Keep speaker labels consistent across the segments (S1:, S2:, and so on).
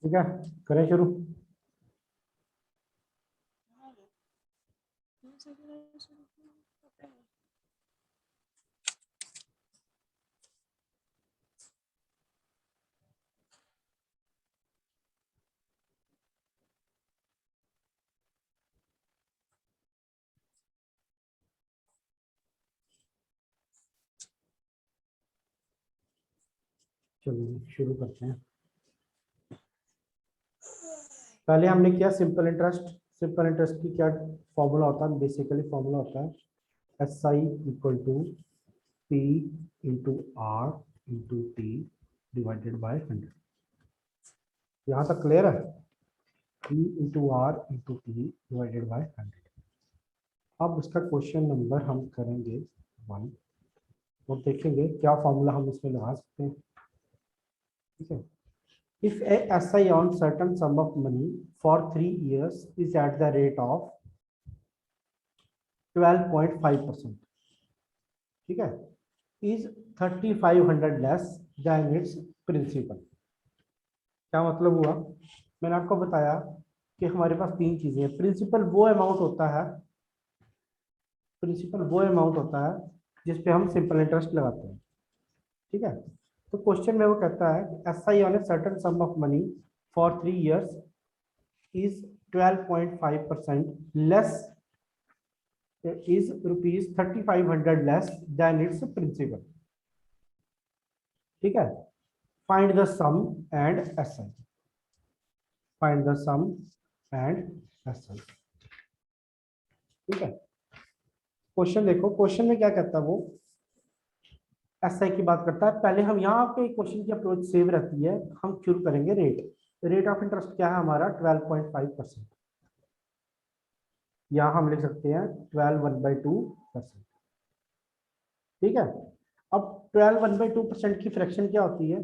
S1: ठीक है, करें शुरू। चलिए शुरू करते हैं। पहले हमने किया सिंपल इंटरेस्ट। सिंपल इंटरेस्ट की क्या फॉर्मूला होता है? बेसिकली फॉर्मूला होता है S I equal to P into R into T divided by 100। यहाँ तक क्लियर है? P into R into T divided by 100। अब इसका क्वेश्चन नंबर हम करेंगे 1 और देखेंगे क्या फॉर्मूला हम इसमें लगा सकते हैं। ठीक है, if a SI on certain sum of money for 3 years is at the rate of 12.5%, ठीक है, is 3500 less than its principal। क्या मतलब हुआ? मैंने आपको बताया कि हमारे पास तीन चीजें हैं। प्रिंसिपल वो अमाउंट होता है, प्रिंसिपल वो अमाउंट होता है जिस पे हम सिंपल इंटरेस्ट लगाते हैं। ठीक है, तो क्वेश्चन में वो कहता है S I on a certain some of money for 3 years is 12.5% less, is rupees 3500 less than its principal। ठीक है, find the sum and SI, find the sum and SI। ठीक है, क्वेश्चन देखो, क्वेश्चन में क्या कहता है वो, SI की बात करता है। पहले हम यहाँ पे क्वेश्चन की अप्रोच सेव रहती है, हम शुरू करेंगे रेट। रेट ऑफ इंटरेस्ट क्या है हमारा? 12.5%। यहाँ हम लिख सकते हैं 12/2%। ठीक है, अब 12/2% की फ्रैक्शन क्या होती है?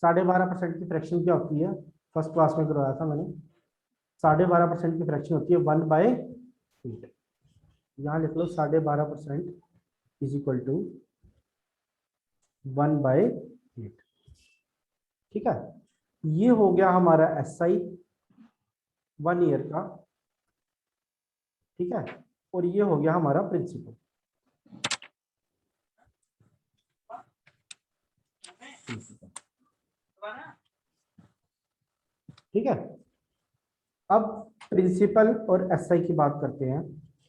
S1: 12.5% की फ्रैक्शन क्या होती है? फर्स्ट क्लास में करवाया था मैंने। 12.5% की फ्रैक्शन होती है 1/8। यहाँ लिख लो 12.5% इज इक्वल टू 1/8। ठीक है, ये हो गया हमारा एस आई 1 ईयर का। ठीक है, और ये हो गया हमारा प्रिंसिपल। ठीक है, अब प्रिंसिपल और एसआई की बात करते हैं।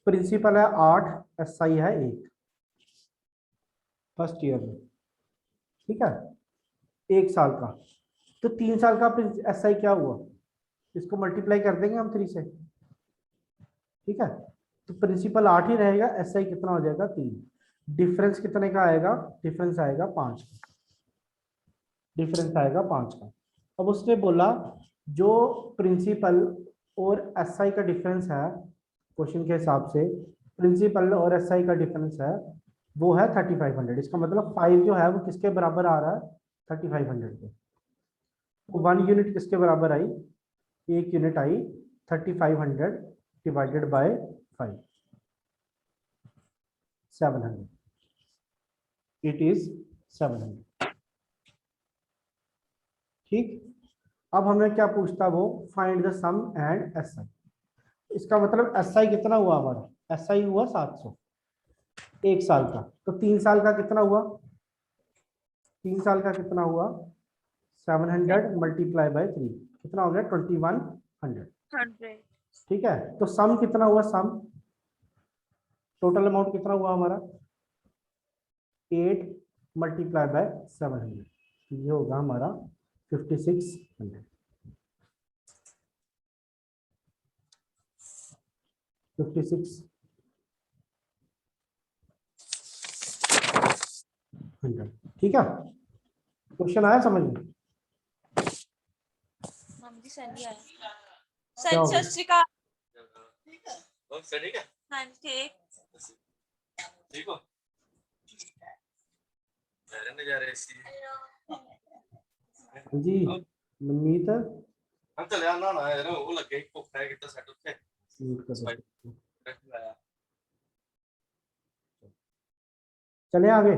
S1: प्रिंसिपल है 8, एसआई है 1 फर्स्ट ईयर में। ठीक है, 1 साल का, तो 3 साल का एसआई क्या हुआ? इसको मल्टीप्लाई कर देंगे हम 3 से। ठीक है, तो प्रिंसिपल 8 ही रहेगा, एसआई कितना हो जाएगा? 3। डिफरेंस कितने का आएगा? डिफरेंस आएगा 5 का। डिफरेंस आएगा 5 का। अब उसने बोला जो प्रिंसिपल और एसआई का डिफरेंस है, क्वेश्चन के हिसाब से प्रिंसिपल और एसआई का डिफरेंस है वो है 3500। इसका मतलब 5 जो है वो किसके बराबर आ रहा है? 3500 के। 1 यूनिट किसके बराबर आई? 1 यूनिट आई 3500 डिवाइडेड बाय 5, 700। It is 700। ठीक, अब हमें क्या पूछता वो? Find the sum and SI. इसका मतलब एसआई कितना हुआ हमारा? एसआई हुआ 700 1 साल का। तो 3 साल का कितना हुआ? 3 साल का कितना हुआ? 700 मल्टीप्लाई बाय 3 कितना हो गया? 2100। ठीक है, तो सम कितना हुआ? सम टोटल अमाउंट कितना हुआ हमारा? 8 मल्टीप्लाई बाय 700, ये होगा हमारा 5600। 5600। ठीक है, क्वेश्चन आया समझ में? क्या हो गया?
S2: ठीक हो?
S1: जी मनमीत
S2: हम चले आना ना यार, वो लगे भुख है कितना सेट उठे
S1: म्यूट कर दो।
S2: लाया।
S1: चले आगे।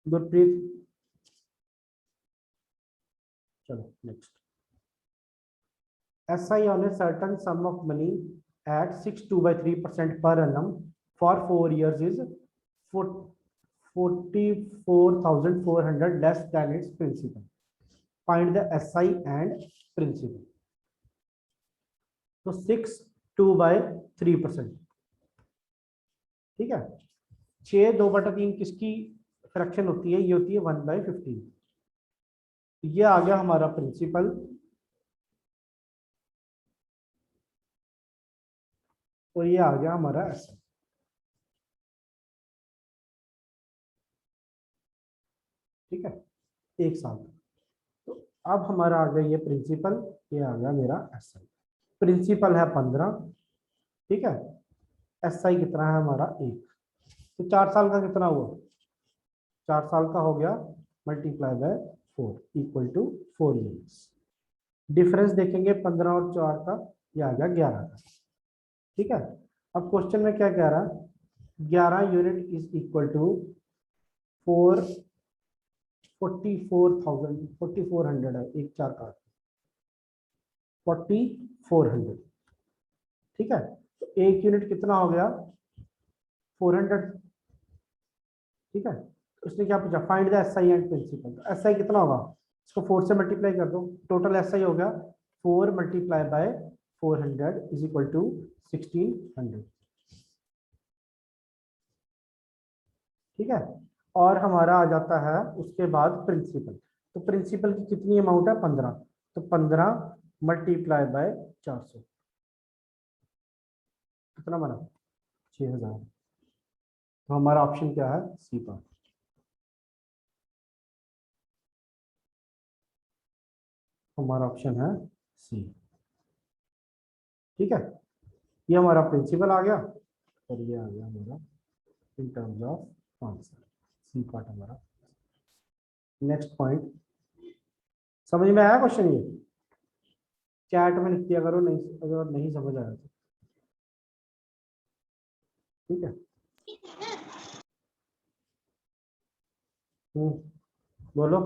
S1: गुरप्रीत चलो next, SI on a certain sum of money at 6.2/3% per annum for 4 years is 44,400 less than its principal. Find the SI and principal. तो 6.2/3%, ठीक है। 6/2/3 किसकी फ्रैक्शन होती है? ये होती है 1/15। ये आ गया हमारा प्रिंसिपल, और ये आ गया हमारा एसआई, ठीक है, 1 साल का। तो अब हमारा आ गया ये प्रिंसिपल, ये आ गया मेरा एसआई। प्रिंसिपल है 15, ठीक है। एसआई कितना है हमारा? 1। तो 4 साल का कितना हुआ? 4 साल का हो गया multiply by 4 equal to 4 units. Difference देखेंगे 15 और 4 का, ये आ गया 11 का, ठीक है। अब क्वेश्चन में क्या कह रहा है? 11 यूनिट इज इक्वल टू 44,000 है, 1 4 का 4400, ठीक है। तो 1 यूनिट कितना हो गया? 400, ठीक है। तो उसने क्या पूछा? Find the SI and principal. तो एसआई कितना होगा? इसको 4 से मल्टीप्लाई कर दो, टोटल एसआई हो गया 4 multiply by 400 is equal to 1600, ठीक है। और हमारा आ जाता है उसके बाद प्रिंसिपल। तो प्रिंसिपल की कितनी अमाउंट है? 15। तो 15 मल्टीप्लाई बाय 400 कितना बना? 6000। तो हमारा ऑप्शन क्या है? सी पर। हमारा ऑप्शन है सी, ठीक है। ये हमारा प्रिंसिपल आ गया, और ये आ गया हमारा in terms of answer, C part हमारा। नेक्स्ट पॉइंट, समझ में आया क्वेश्चन? ये चैट में लिख दिया करो, नहीं अगर नहीं समझ आया तो, ठीक है। बोलो।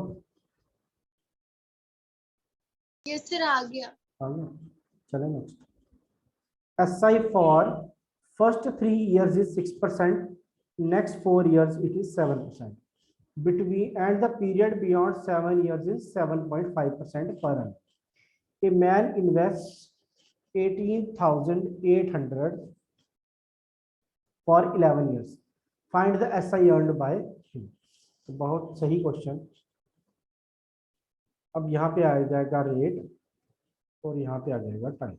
S3: यस सर, आ गया।
S1: आ गया, चले next. SI for first 3 years is 6%, next 4 years it is 7%. Between and the period beyond 7 years is 7.5% per annum. A man invests 18,800 for 11 years. Find the SI earned by him. तो बहुत सही question. अब यहाँ पे आ जाएगा rate, और यहाँ पे आ जाएगा टाइम,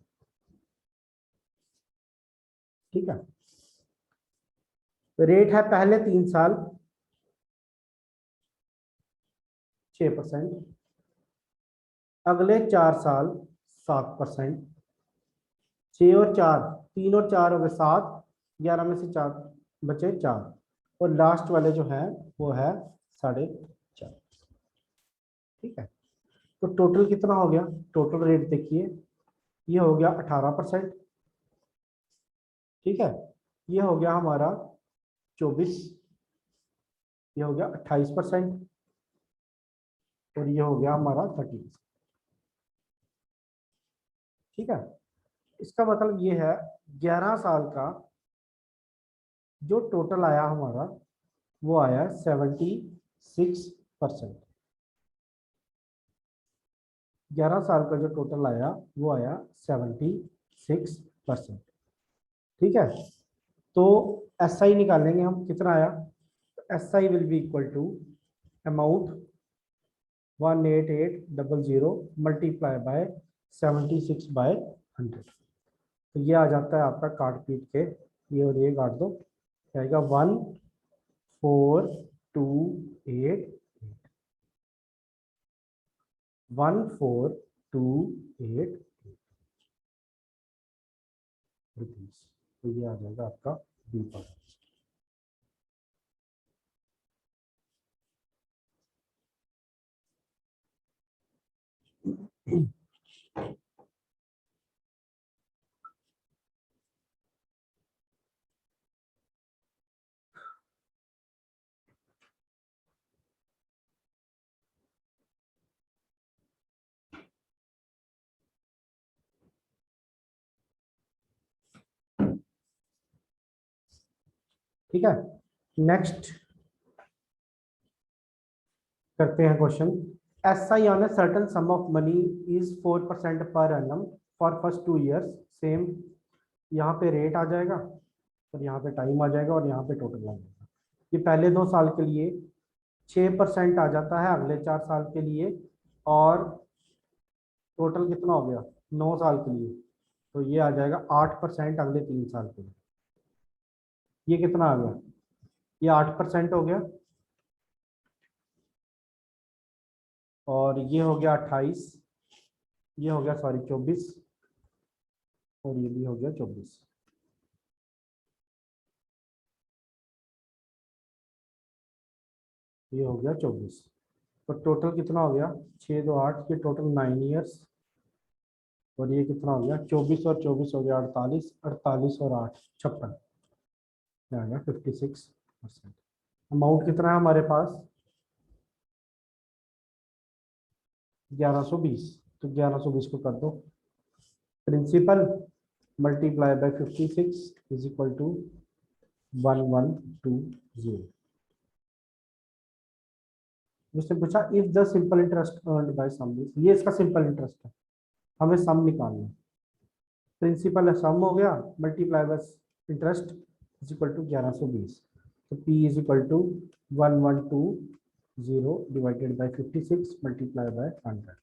S1: ठीक है। रेट है पहले 3 साल 6%, अगले 4 साल 7%, 6 और 4, 3 और 4 हो गए 7, 11 में से 4 बचे 4, और लास्ट वाले जो है वो है 4.5, ठीक है। तो टोटल कितना हो गया? टोटल रेट देखिए, ये हो गया 18%, ठीक है। ये हो गया हमारा 24, ये हो गया 28%, और ये हो गया हमारा 30%, ठीक है। इसका मतलब ये है 11 साल का जो टोटल आया हमारा वो आया 76%। 11 साल का जो टोटल आया वो आया 76%, ठीक है। तो SI निकालेंगे हम, कितना आया? SI will be equal to amount 18800 multiply by 76/100। तो ये आ जाता है आपका, काट पीट के ये और ये काट दो, आएगा 1428 1428 रुपीज। तो ये आ जाएगा आपका बी पर। ठीक है, नेक्स्ट करते हैं question. SI on a certain some of money is 4% per annum for first 2 years। Same, यहाँ पे रेट आ जाएगा और यहाँ पे टाइम आ जाएगा और यहाँ पे टोटल आ जाएगा। ये पहले 2 साल के लिए 6% आ जाता है, अगले 4 साल के लिए, और टोटल कितना हो गया 9 साल के लिए, तो ये आ जाएगा 8% अगले 3 साल के लिए। ये कितना आ गया, ये 8% हो गया, और ये हो गया 28, ये हो गया सॉरी 24, और ये भी हो गया 24। ये हो गया 24, तो टोटल कितना हो गया 6 2 8, ये टोटल 9 ईयर्स, और ये कितना हो गया 24 और 24 हो गया 48, 48 और 8 56, आ गया 56%। अमाउंट कितना है हमारे पास 1120, तो 1120 को कर दो। Principal multiply by 56 is equal to 1120। उसने पूछा if the simple interest earned by sum, ये इसका सिंपल इंटरेस्ट है, हमें सम निकालना है। प्रिंसिपल सम हो गया, multiply by interest is equal to 1120, तो P is equal to 1120 divided by 56 multiply by 100।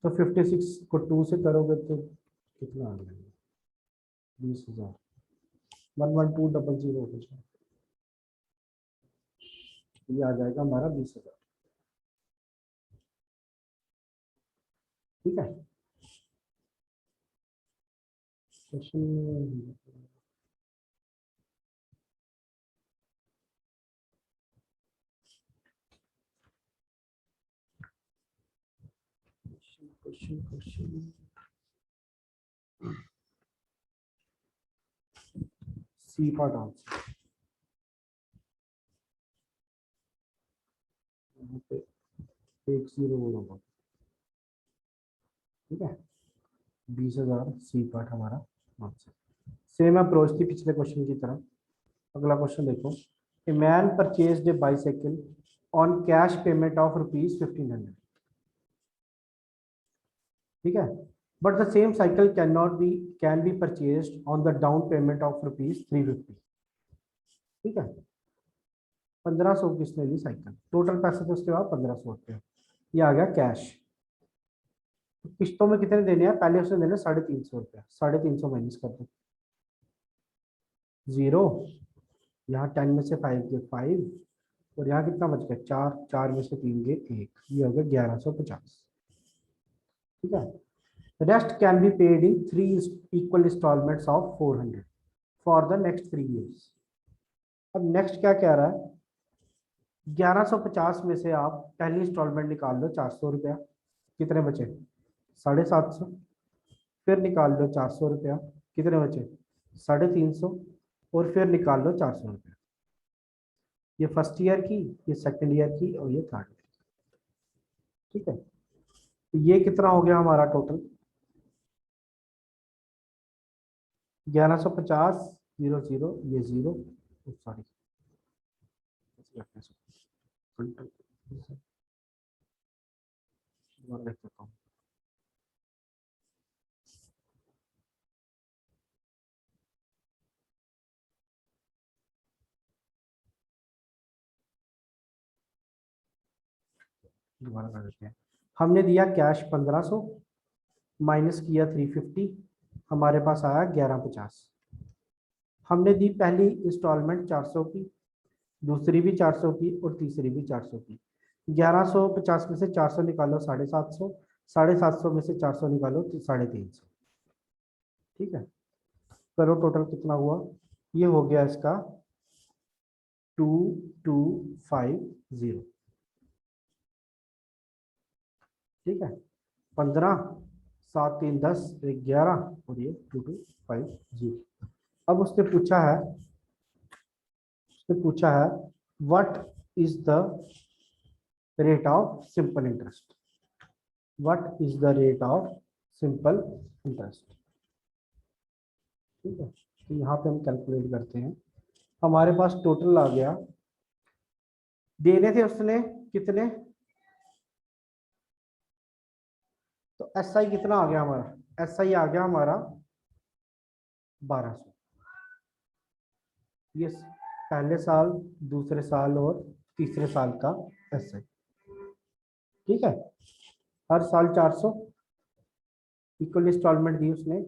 S1: तो 56 को 2 से करोगे तो कितना आ जाएगा 20,000, 11200 हो जाएगा, ये आ जाएगा हमारा 20,000। ठीक है, क्वेश्चन सी पार्ट आंसर, यहाँ पे 10 होगा। ठीक है, 20,000 सी पार्ट हमारा आंसर। सेम अप्रोच थी पिछले क्वेश्चन की तरह। अगला क्वेश्चन देखो, a man purchased A bicycle on cash payment of ₹1500। ठीक है, but the same cycle can be purchased on the down payment of ₹350। ठीक है, 1500 किसने ली साइकिल, टोटल पैसे तो उसके बाद 1500 रुपये, ये आ गया कैश। तो किस्तों में कितने देने हैं, पहले उसने देने 350 रुपया, 350 माइनस कर दो, 0, यहाँ 10 में से 5 गए 5, और यहाँ कितना बच गया 4, 4 में से 3 गए 1, ये हो गया 1150। ठीक है, rest can be paid in 3 equal installments of 400 for the next 3 years। अब नेक्स्ट क्या कह रहा है, 1150 में से आप पहली इंस्टॉलमेंट निकाल लो 400 रुपया, कितने बचे 750, फिर निकाल लो 400 रुपया, कितने बचे 350, और फिर निकाल लो 400 रुपया। ये फर्स्ट ईयर की, ये सेकंड ईयर की, और ये थर्ड ईयर। ठीक है, तो ये कितना हो गया हमारा टोटल 1150, 00, ये 0, सॉरी लिख देता हूँ। दोबारा कर देते हैं। हमने दिया कैश 1500, माइनस किया 350, हमारे पास आया 1150। हमने दी पहली इंस्टॉलमेंट 400 की, दूसरी भी 400 की, और तीसरी भी 400 की। 1150 में से 400 निकालो 750, 750 में से 400 निकालो तो 350। ठीक है, करो टोटल कितना हुआ, ये हो गया इसका 2250। ठीक है, 15, 7 3 10, 1 11, और ये 2250। अब उसने पूछा है what is the rate of simple interest, what is the rate of simple interest. ठीक है, तो यहाँ पे हम कैलकुलेट करते हैं हमारे पास टोटल आ गया, देने थे उसने कितने, तो एस आई कितना आ गया हमारा, एस आई आ गया हमारा 1200। ये पहले साल, दूसरे साल और तीसरे साल का एस आई। ठीक है, हर साल 400 इक्वल इंस्टॉलमेंट दी उसने,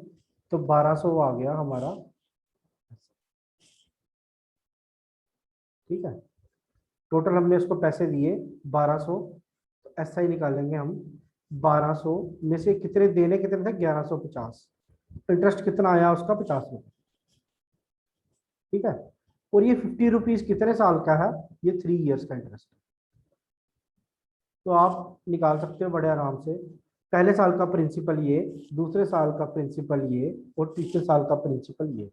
S1: तो 1200 आ गया हमारा। ठीक है, टोटल हमने उसको पैसे दिए 1200, तो एस आई निकालेंगे हम। 1200 में से कितने देने, कितने थे, 1150। इंटरेस्ट कितना आया उसका, 50 रुपये। ठीक है, और ये 50 रुपीज कितने साल का है, ये 3 इयर्स का इंटरेस्ट। तो आप निकाल सकते हो बड़े आराम से, पहले साल का प्रिंसिपल ये, दूसरे साल का प्रिंसिपल ये, और तीसरे साल का प्रिंसिपल ये,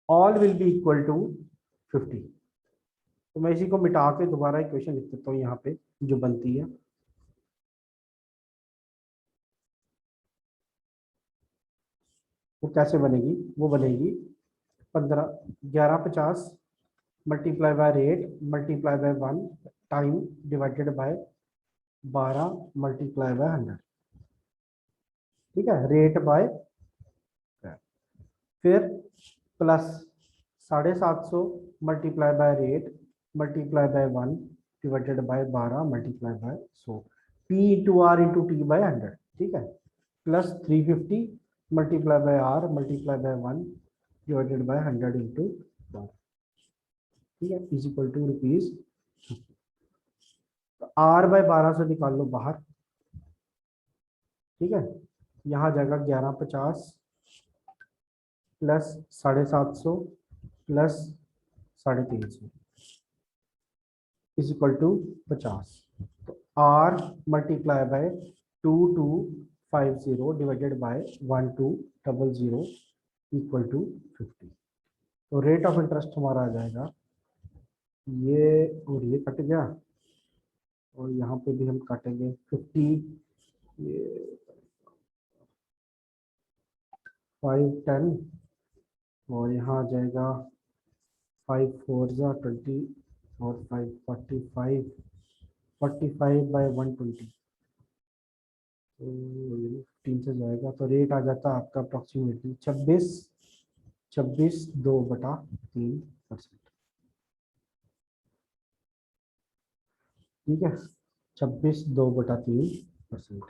S1: all will be equal to 50। तो मैं इसी को मिटा के दोबारा इक्वेशन लिख देता हूँ यहाँ पे जो बनती है। वो कैसे बनेगी, वो बनेगी 1150 multiply by rate multiply by 1 time divided by 12 multiply by 100। ठीक है, रेट बाय, फिर plus 750 multiply by rate multiply by 1 divided by 12 multiply by 100, P into R into T by 100। ठीक है, plus 350 multiply by R multiply by 1 divided by 100 into 12। ठीक है, is equal to rupees. तो R by 1200 निकाल लो बाहर। ठीक है, यहाँ जाएगा 1150 plus 750 plus 350 is equal to 50। तो R multiply by 2250 divided by 1200 equal to 50। तो रेट ऑफ इंटरेस्ट हमारा आ जाएगा ये, और ये कट गया, और यहाँ पे भी हम काटेंगे 50, ये 510, और यहाँ आ जाएगा 5 4 20, और 5 45, 45/120, तो 15 से जाएगा, तो रेट आ जाता है आपका अप्रोक्सीमेटली 26 2/3%। ठीक है, 26 2/3%।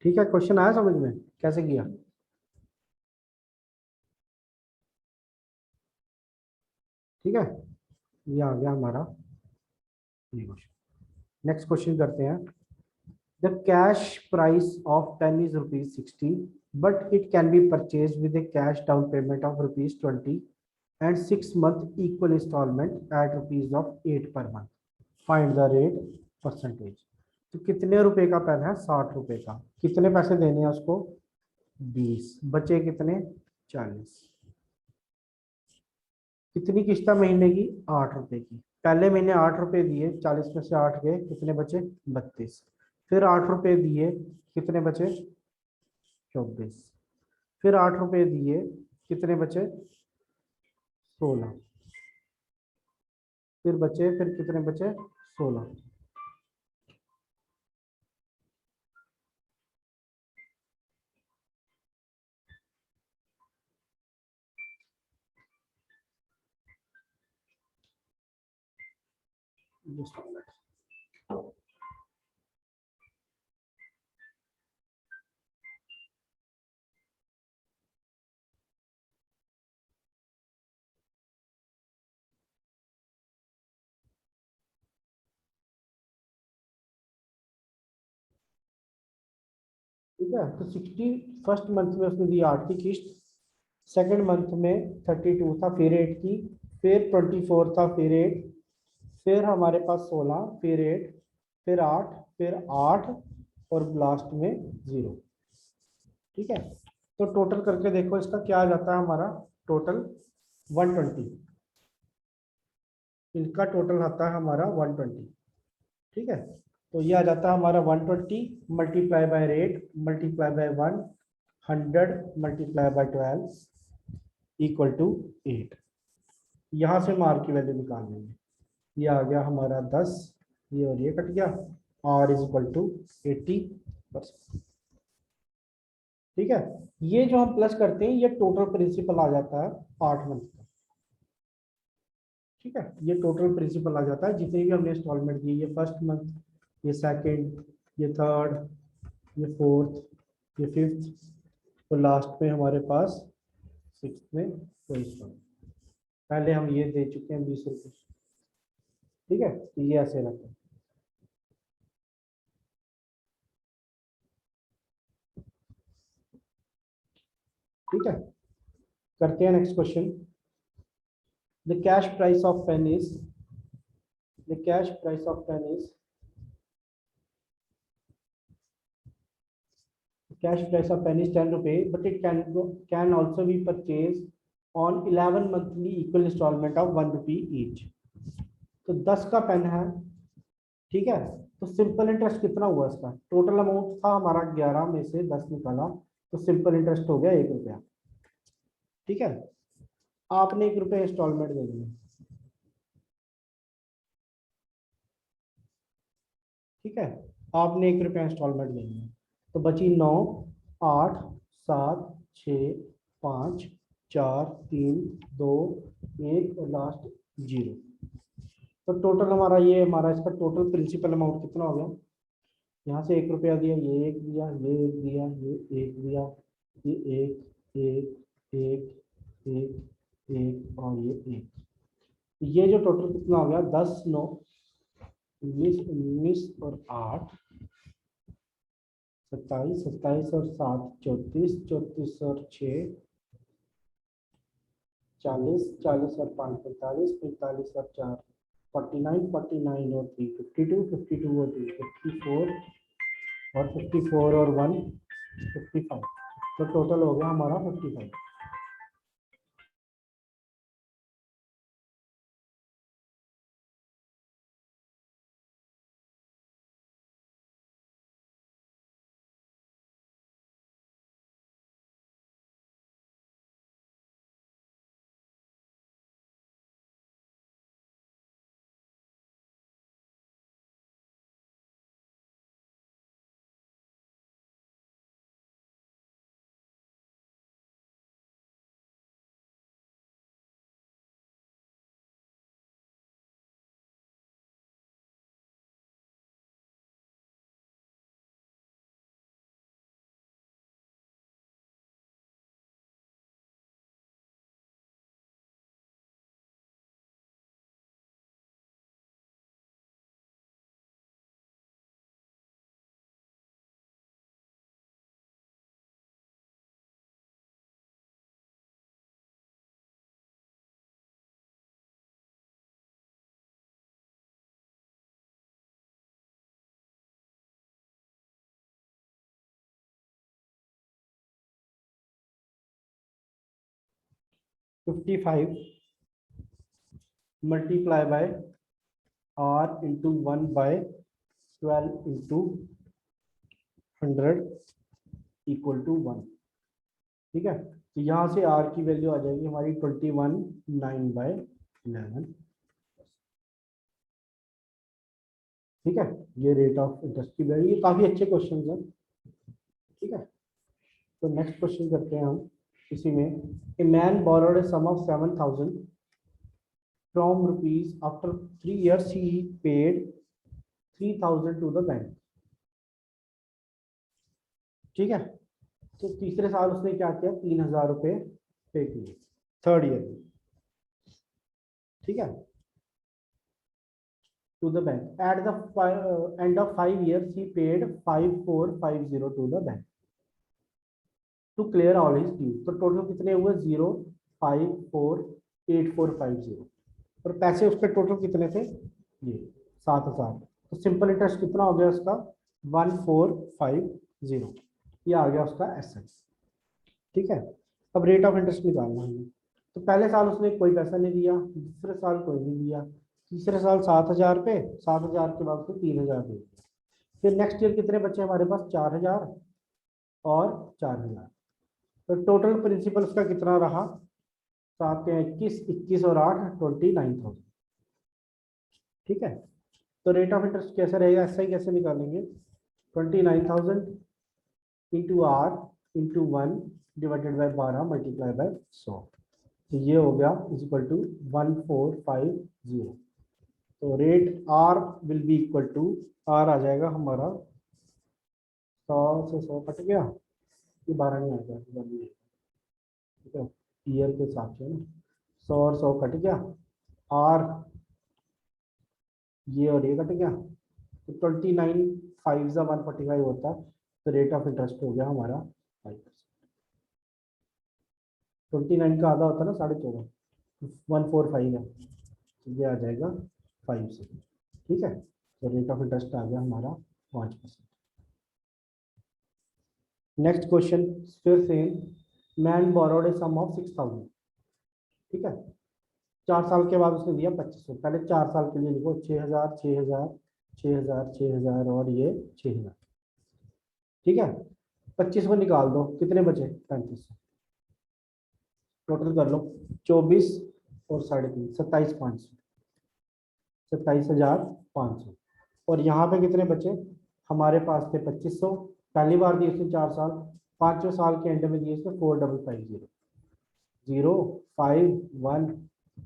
S1: ठीक है, क्वेश्चन आया समझ में कैसे किया। ठीक है, ये आ गया हमारा ये क्वेश्चन। नेक्स्ट क्वेश्चन करते हैं। The cash price of pen is ₹60, but it can be purchase with a cash down payment of ₹20 and 6 month equal installment at ₹8 per month. Find the rate percentage. तो कितने रुपए का pen है, ₹60 का, कितने पैसे देने हैं उसको, 20, बचे कितने, 40। कितनी किस्त है महीने की, ₹8 की। पहले महीने ₹8 दिए, 40 में से 8 गए, कितने बचे, 32। फिर ₹8 दिए, कितने बचे, 24। फिर ₹8 दिए, कितने बचे, 16। फिर बचे, फिर कितने बचे, 16। Just a minute. ठीक है। तो 61st मंथ में उसने दी 8 की किस्त, सेकंड मंथ में 32 था, फिर 8 की, फिर 24 था, फिर 8, फिर हमारे पास 16, फिर 8, फिर 8, फिर 8 और लास्ट में 0। ठीक है। तो टोटल करके देखो इसका क्या आ जाता है हमारा टोटल 120। इनका टोटल आता है हमारा 120। ठीक है। तो ये आ जाता है हमारा 120 multiply by rate multiply by 1, 100 multiply by 12 equal to 8। यहाँ से मार की वैल्यू निकाल लेंगे। ये आ गया हमारा 10, ये और ये कट गया, R इज इक्वल टू 80%। ठीक है। ये जो हम प्लस करते हैं ये टोटल प्रिंसिपल आ जाता है 8 मंथ का। ठीक है। ये टोटल प्रिंसिपल आ जाता है जितने भी हमने इंस्टॉलमेंट दिए, ये फर्स्ट मंथ, ये सेकंड, ये थर्ड, ये फोर्थ, ये फिफ्थ, तो लास्ट में हमारे पास सिक्स में कोई इंस्टॉलमेंट। पहले हम ये दे चुके हैं 20 रुपये। ठीक है। तो ये ऐसे रहता है। ठीक है। करते हैं next question. The cash price of pen is the cash price of pen is cash price of pen is 10 rupee, but it can also be purchased on 11 monthly equal installment of 1 rupee each। तो 10 का pen है। ठीक है। तो simple interest कितना हुआ इसका? Total amount था हमारा 11 में से 10 निकाला, तो सिंपल इंटरेस्ट हो गया 1 रुपया। ठीक है। आपने 1 रुपये इंस्टॉलमेंट दे दिया। ठीक है। आपने 1 रुपया इंस्टॉलमेंट दे दिया, तो बची 9, 8, 7, 6, 5, 4, 3, 2, 1 और लास्ट 0। तो टोटल हमारा ये हमारा इसका टोटल प्रिंसिपल अमाउंट कितना हो गया? यहाँ से 1 रुपया दिया, ये 1 दिया, ये 1 दिया, ये 1 दिया, ये 1, 1, 1, 1, 1 और ये 1। ये जो टोटल कितना हो गया? 10, 9, 19, 19 और 8, 27, 27 और 7, 34, 34 और 6, 40, 40 और 5, 45, 45 और 4, 49, 49 और 3, 52, 52 और 2, 54 और 54 और 1, 55। तो टोटल हो गया हमारा 55। Fifty five multiply by R into 1 by 12 into 100 equal to 1। ठीक है। तो यहाँ से R की वैल्यू आ जाएगी हमारी 21, 9 बाय 11। ठीक है। ये रेट ऑफ इंटरेस्ट की वैल्यू, ये काफी अच्छे क्वेश्चन हैं। ठीक है। तो नेक्स्ट क्वेश्चन करते हैं हम इसी में। A man borrowed a sum of 7,000 from rupees, after 3 years he paid 3,000 to the bank. ठीक है। तो तीसरे साल उसने क्या किया? 3,000 रुपये पे किए थर्ड ईयर में। ठीक है। to the bank at the end of 5 years he paid 5,450 to the bank। To clear all his due. तो टोटल कितने हुए 0548450 और पैसे उसके टोटल कितने थे ये 7000। तो सिंपल इंटरेस्ट कितना हो गया उसका 1450 ये आ गया उसका एसेट। ठीक है, अब रेट ऑफ इंटरेस्ट निकालना है। तो पहले साल उसने कोई पैसा नहीं दिया, दूसरे साल कोई नहीं दिया, तीसरे साल 7000 पे 7000 के बाद उसने 3000 दे दिया। फिर नेक्स्ट ईयर कितने बचे हमारे पास 4000 और 4000। तो टोटल प्रिंसिपल उसका कितना रहा 7 या 21 21 और 8 29,000। ठीक है, तो रेट ऑफ इंटरेस्ट कैसे रहेगा ऐसा ही कैसे निकालेंगे 29,000 into R into 1 divided by 12 multiply by 100। तो ये हो गया इज इक्वल टू 1450। तो rate R will be equal to R आ जाएगा हमारा 100 से 100 कट गया, ये 12 नहीं आ गया। ठीक है, ईयर के हिसाब से ना 100 और 100 कट गया, आर ये और ये कट गया, तो 29 5 ज़ा 145 होता है। तो रेट ऑफ इंटरेस्ट हो गया हमारा 5%। 29 का आधा होता है ना 14.5, 145 है, तो ये आ जाएगा 5 से। ठीक है, तो रेट ऑफ इंटरेस्ट आ गया हमारा 5%। नेक्स्ट क्वेश्चन फिर same, man borrowed a sum of 6000। ठीक है, 4 साल के बाद उसने दिया 2500। पहले 4 साल के लिए लिखो 6000 6000 6000 6000 और ये 6000। ठीक है, 25 को निकाल दो, कितने बचे 3500। टोटल कर लो 24 और 3.5 27,500 27,500। और यहाँ पे कितने बचे हमारे पास थे 2500, पहली बार दिए उसने 4 साल, 5वें साल के एंड में दिए उसने 4550 051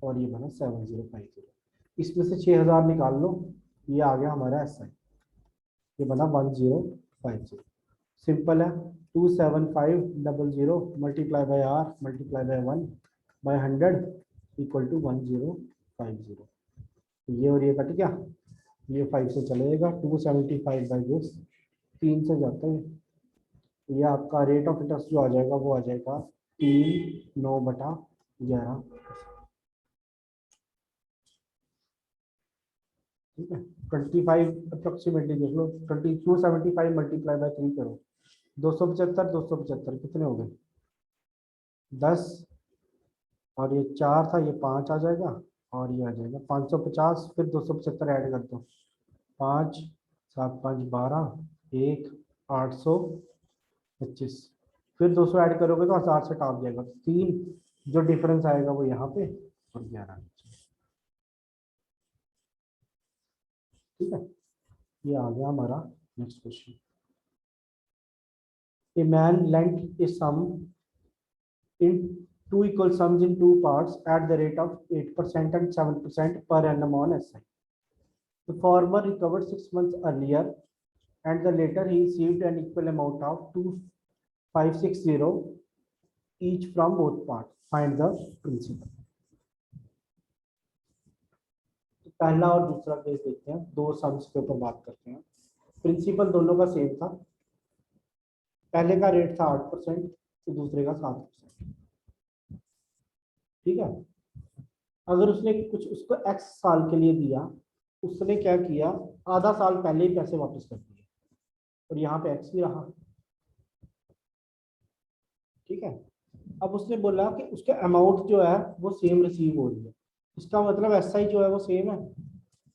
S1: और ये बना 7050। इसमें से 6000 निकाल लो, ये आ गया हमारा एस आई, ये बना 1050। सिंपल है, 27500 multiply by R multiply by 1 by 100 equal to 1050। ये और ये कट गया, ये 5 से चलेगा, 275 बाई दिस 3 से जाता है। ये आपका रेट ऑफ इंटरेस्ट जो आ जाएगा वो आ जाएगा 3/9/11। ठीक है, 25 अप्रोक्सीमेटली देख लो, 275 मल्टीप्लाई बाय 3 करो, 275 275 कितने हो गए 10, और ये 4 था, ये 5 आ जाएगा, और ये आ जाएगा 550। फिर 275 ऐड कर दो, 5 7 5 12 1 825। फिर 200 ऐड करोगे तो 1000 से काट जाएगा, 3 जो डिफरेंस आएगा वो यहाँ पे और 11। ठीक है, ये आ गया हमारा next question. A man lent a sum in two equal sums in two parts at the rate of 8% and 7% per annum on SI. The former recovered 6 months earlier, and the later he received an equal amount of 2560 each from both parts. Find the principal. तो पहला और दूसरा case देखते हैं, दो sums के ऊपर बात करते हैं। प्रिंसिपल दोनों का सेम था, पहले का रेट था 8% तो दूसरे का 7%। ठीक है, अगर उसने कुछ उसको x साल के लिए दिया, उसने क्या किया आधा साल पहले ही पैसे वापस कर दिए और यहाँ पे x ही रहा। ठीक है, अब उसने बोला कि उसके अमाउंट जो है वो सेम रिसीव हो रही है, इसका मतलब एस आई जो है वो सेम है।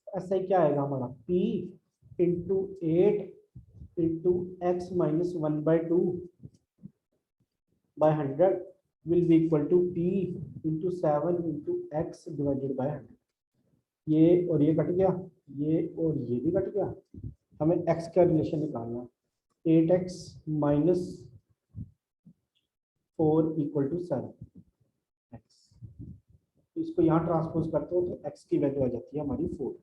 S1: एस आई क्या आएगा हमारा p into 8 into X minus 1/2 by 100 will be equal to p into 7 into x divided by 100। ये और ये कट गया, ये और ये भी कट गया, हमें x का रिलेशन निकालना है। 8x minus 4 equal to 7x। इसको यहाँ ट्रांसपोज करते हो तो x की वैल्यू आ जाती है हमारी 4।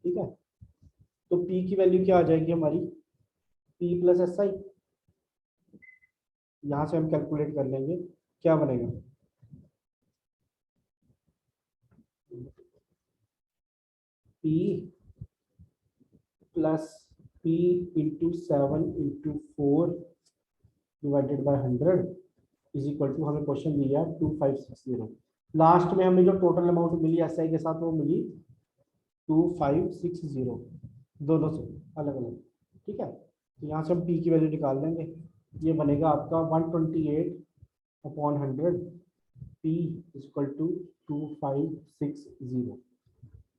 S1: ठीक है, तो p की वैल्यू क्या आ जाएगी हमारी p प्लस एस आई। यहाँ से हम कैलकुलेट कर लेंगे, क्या बनेगा p plus p into 7 into 4 divided by 100 is equal to, हमें क्वेश्चन दिया 2560। लास्ट में हमें जो टोटल अमाउंट मिली एसआई के साथ वो मिली 2560, दोनों से अलग अलग। ठीक है, तो यहाँ से हम पी की वैल्यू निकाल लेंगे। ये बनेगा आपका 128/100 पी इक्वल टू 2560।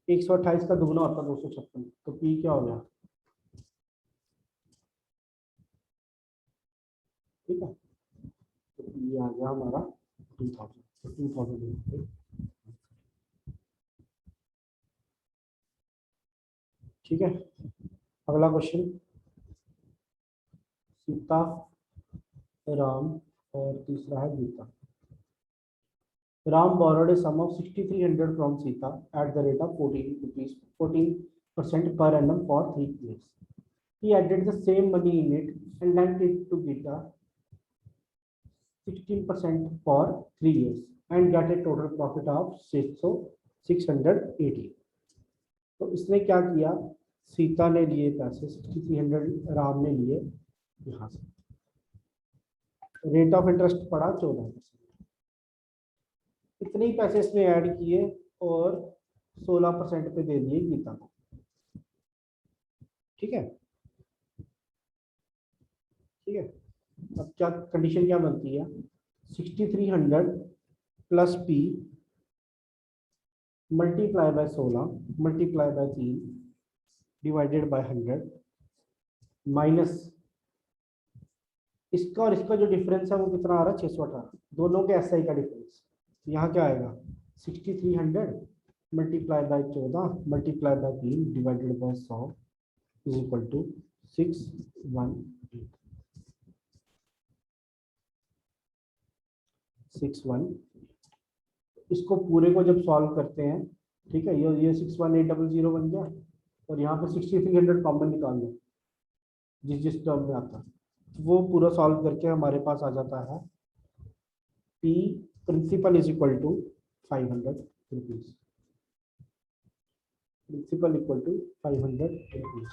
S1: 128 का दुगना होता है 256, तो पी क्या हो गया? ठीक है, तो ये आ गया हमारा 2000। ठीक है, अगला क्वेश्चन, सीता, राम और तीसरा है Gita. Ram borrowed a sum of 6,300 from Sita at the rate of 14% per annum for 3 years. He added the same money in it and lent it to Gita 16% for 3 years and got a total profit of 680. तो इसने क्या किया, सीता ने लिए पैसे 6,300, राम ने लिए यहाँ से, रेट ऑफ इंटरेस्ट पड़ा 14%। इतने ही पैसे इसने ऐड किए और 16% पे दे दिए गीता को। ठीक है, ठीक है, अब क्या कंडीशन क्या बनती है? 6,300 plus P multiply by 16 multiply by 3 divided by 100 minus इसका और इसका जो डिफरेंस है वो कितना आ रहा है? 618, दोनों के एसआई का डिफरेंस। यहाँ क्या आएगा? 6,300 multiply by 14 multiply by 3 divided by 100 is equal to 618। इसको पूरे को जब सॉल्व करते हैं, ठीक है, ये 61800 बन गया और यहाँ पे 6,300 कॉमन निकाल लो जिस टर्म में आता है, वो पूरा सॉल्व करके हमारे पास आ जाता है P principal is equal to 500 rupees. Principal equal to 500 rupees.